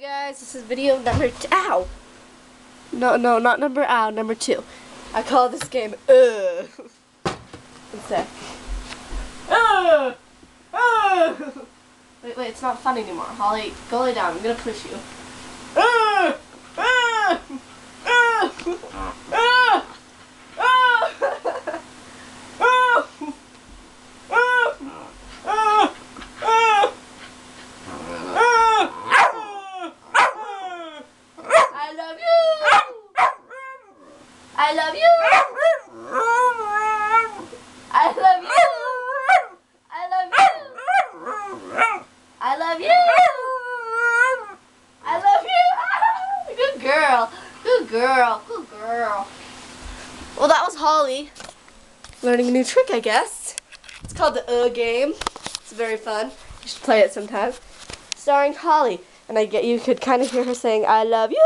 Hello guys, this is video number ow. No, not number 2. I call this game What's that? Wait, it's not fun anymore. Holly, go lay down. I'm gonna push you. I love you. I love you. I love you. I love you. I love you. Good girl. Good girl. Good girl. Well, that was Holly learning a new trick, I guess. It's called the game. It's very fun. You should play it sometime. Starring Holly. And you could kind of hear her saying, I love you.